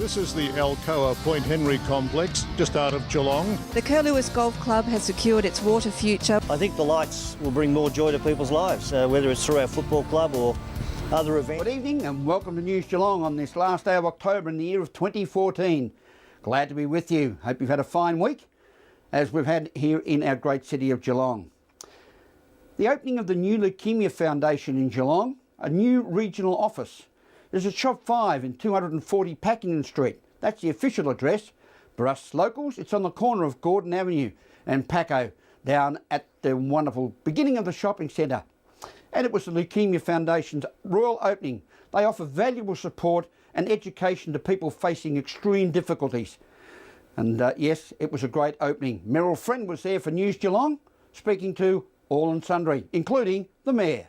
This is the Alcoa Point Henry complex, just out of Geelong. The Curlewis Golf Club has secured its water future. I think the lights will bring more joy to people's lives, whether it's through our football club or other events. Good evening and welcome to News Geelong on this last day of October in the year of 2014. Glad to be with you. Hope you've had a fine week, as we've had here in our great city of Geelong. The opening of the new Leukemia Foundation in Geelong, a new regional office. There's a Shop 5 in 240 Packington Street. That's the official address. For us locals, it's on the corner of Gordon Avenue and Paco, down at the wonderful beginning of the shopping centre. And it was the Leukemia Foundation's royal opening. They offer valuable support and education to people facing extreme difficulties. And yes, it was a great opening. Meryl Friend was there for News Geelong, speaking to all and sundry, including the Mayor.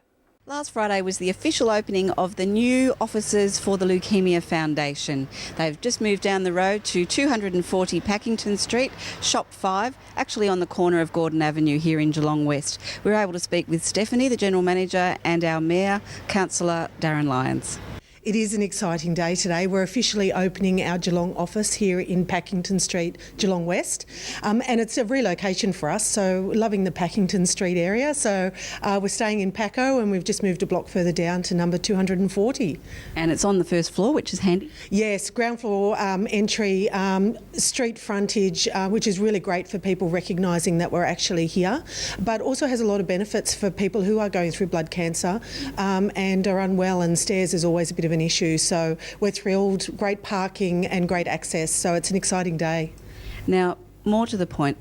Last Friday was the official opening of the new offices for the Leukemia Foundation. They've just moved down the road to 240 Packington Street, Shop 5, actually on the corner of Gordon Avenue here in Geelong West. We were able to speak with Stephanie, the General Manager, and our Mayor, Councillor Darren Lyons. It is an exciting day today. We're officially opening our Geelong office here in Packington Street, Geelong West. And it's a relocation for us, so loving the Packington Street area. So we're staying in Paco and we've just moved a block further down to number 240. And it's on the first floor, which is handy. Yes, ground floor entry, street frontage, which is really great for people recognising that we're actually here, but also has a lot of benefits for people who are going through blood cancer and are unwell, and stairs is always a bit of an issue. So we're thrilled, great parking and great access, so it's an exciting day. Now, more to the point,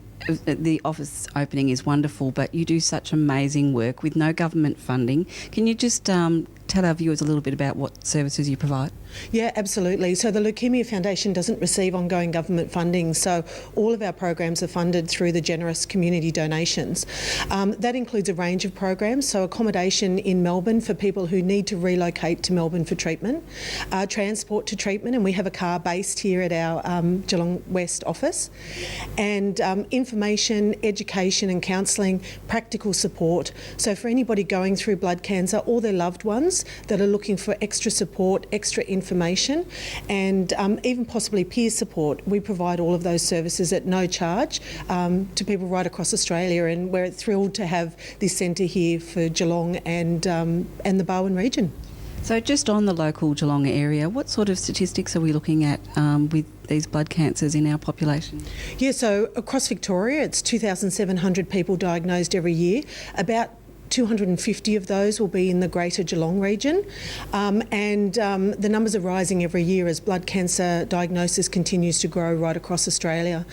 the office opening is wonderful, but you do such amazing work with no government funding. Can you just tell our viewers a little bit about what services you provide? Yeah, absolutely. So the Leukemia Foundation doesn't receive ongoing government funding, so all of our programs are funded through the generous community donations. That includes a range of programs, so accommodation in Melbourne for people who need to relocate to Melbourne for treatment, transport to treatment, and we have a car based here at our Geelong West office, and information, education and counselling, practical support. So for anybody going through blood cancer or their loved ones that are looking for extra support, extra information, and even possibly peer support, we provide all of those services at no charge to people right across Australia, and we're thrilled to have this centre here for Geelong and the Barwon region. So just on the local Geelong area, what sort of statistics are we looking at with these blood cancers in our population? Yeah, so across Victoria it's 2,700 people diagnosed every year. About 250 of those will be in the greater Geelong region, and the numbers are rising every year as blood cancer diagnosis continues to grow right across Australia.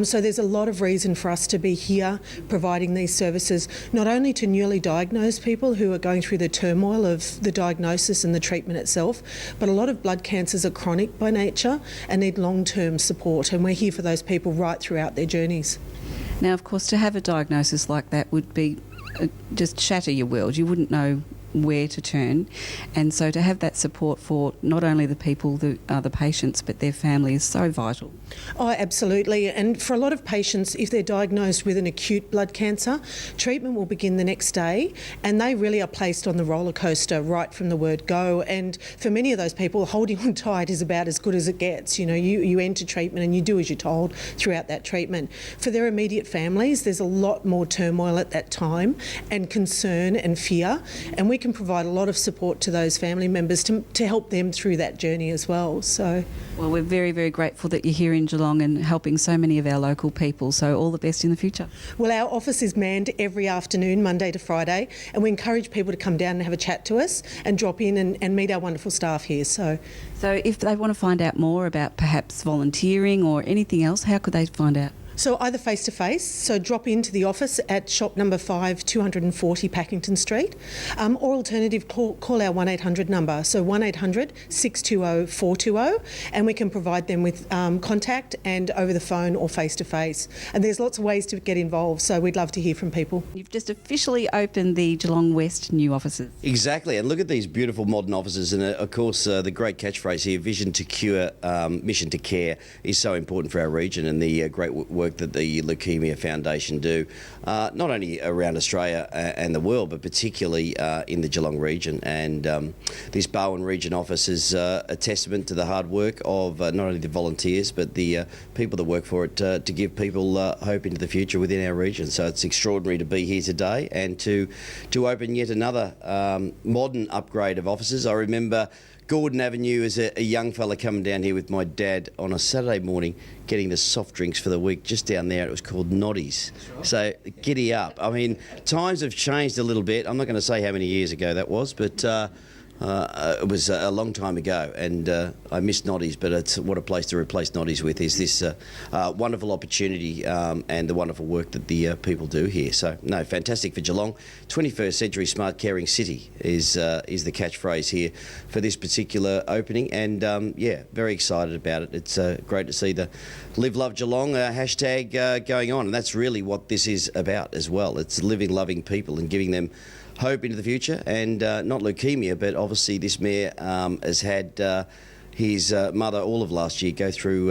So there's a lot of reason for us to be here providing these services, not only to newly diagnosed people who are going through the turmoil of the diagnosis and the treatment itself, but a lot of blood cancers are chronic by nature and need long-term support, and we're here for those people right throughout their journeys. Now, of course, to have a diagnosis like that would be just shatter your world. You wouldn't know where to turn, and so to have that support for not only the people that are the patients but their family is so vital. Oh, absolutely. And for a lot of patients, if they're diagnosed with an acute blood cancer, treatment will begin the next day, and they really are placed on the roller coaster right from the word go. And for many of those people, holding on tight is about as good as it gets. You know, you enter treatment and you do as you're told throughout that treatment. For their immediate families, there's a lot more turmoil at that time and concern and fear, and we can provide a lot of support to those family members to help them through that journey as well. So, well, we're very, very grateful that you're here in Geelong and helping so many of our local people, so all the best in the future. Well, our office is manned every afternoon, Monday to Friday, and we encourage people to come down and have a chat to us and drop in and meet our wonderful staff here. So if they want to find out more about perhaps volunteering or anything else, how could they find out? So either face-to-face, so drop into the office at shop number 5, 240 Packington Street, or alternative, call our 1800 number, so 1800 620 420, and we can provide them with contact and over the phone or face-to-face. And there's lots of ways to get involved, so we'd love to hear from people. You've just officially opened the Geelong West new offices. Exactly, and look at these beautiful modern offices, and of course the great catchphrase here, vision to cure, mission to care, is so important for our region, and the great work work that the Leukemia Foundation do, not only around Australia and the world, but particularly in the Geelong region. And this Bowen region office is a testament to the hard work of not only the volunteers, but the people that work for it to give people hope into the future within our region. So it's extraordinary to be here today and to open yet another modern upgrade of offices. I remember Gordon Avenue as a young fella coming down here with my dad on a Saturday morning, getting the soft drinks for the week just down there. It was called Noddies. Right. So giddy up. I mean, times have changed a little bit. I'm not going to say how many years ago that was, but it was a long time ago, and I miss Noddies, but it's what a place to replace Noddies with is this wonderful opportunity and the wonderful work that the people do here. So, no, fantastic for Geelong. 21st century smart caring city is the catchphrase here for this particular opening, and yeah, very excited about it. It's great to see the Live Love Geelong hashtag going on, and that's really what this is about as well. It's living, loving people and giving them hope into the future, and not leukemia, but obviously this mayor has had his mother all of last year go through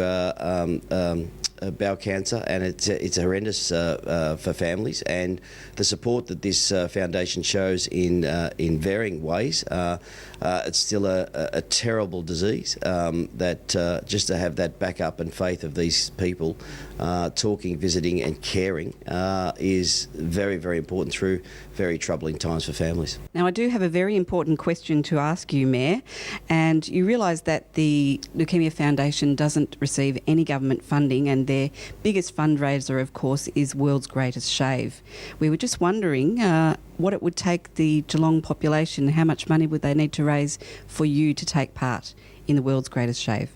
bowel cancer, and it's horrendous for families, and the support that this foundation shows in varying ways. It's still a terrible disease that just to have that backup and faith of these people talking, visiting and caring is very, very important through very troubling times for families. Now, I do have a very important question to ask you, Mayor, and you realise that the Leukemia Foundation doesn't receive any government funding, and their biggest fundraiser, of course, is World's Greatest Shave. We were just wondering what it would take the Geelong population, how much money would they need to raise for you to take part in the World's Greatest Shave?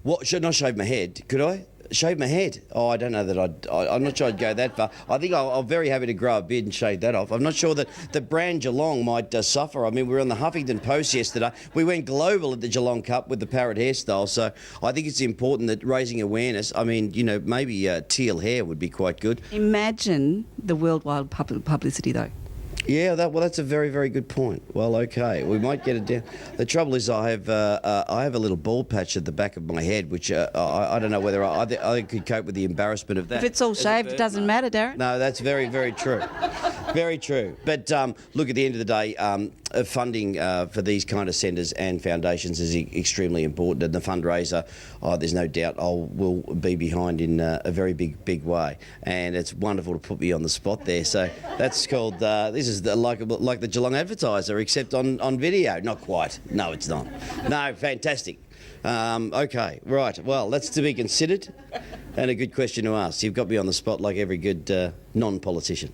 What, should I shave my head? Could I? Shave my head? Oh, I don't know that I'm not sure I'd go that far. I think I'm very happy to grow a beard and shave that off. I'm not sure that the brand Geelong might suffer. I mean, we were on the Huffington Post yesterday. We went global at the Geelong Cup with the parrot hairstyle, so I think it's important that raising awareness, I mean, you know, maybe teal hair would be quite good. Imagine the worldwide publicity, though. Yeah, that's a very, very good point. Well, okay, we might get it down. The trouble is I have a little bald patch at the back of my head, which I don't know whether I could cope with the embarrassment of that. If it's all shaved, it doesn't matter, Darren. No, that's very, very true. Very true. But look, at the end of the day, funding for these kind of centres and foundations is extremely important, and the fundraiser, there's no doubt will be behind in a very big way. And it's wonderful to put me on the spot there. So that's called, this is like the Geelong Advertiser, except on video. Not quite. No, it's not. No, fantastic. Okay, right. Well, that's to be considered, and a good question to ask. You've got me on the spot like every good non-politician.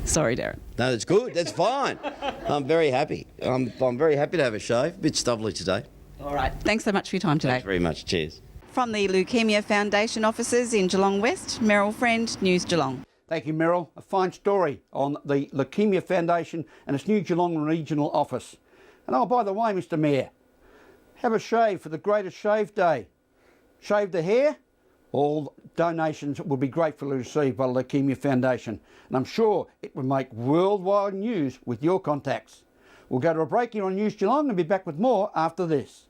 Sorry, Darren. No, that's good. That's fine. I'm very happy. I'm very happy to have a shave. A bit stubbly today. All right. Thanks so much for your time today. Thanks very much. Cheers. From the Leukemia Foundation offices in Geelong West, Meryl Friend, News Geelong. Thank you, Meryl. A fine story on the Leukemia Foundation and its new Geelong Regional Office. And oh, by the way, Mr Mayor, have a shave for the Greatest Shave Day. Shave the hair. All donations will be gratefully received by the Leukemia Foundation, and I'm sure it will make worldwide news with your contacts. We'll go to a break here on News Geelong and be back with more after this.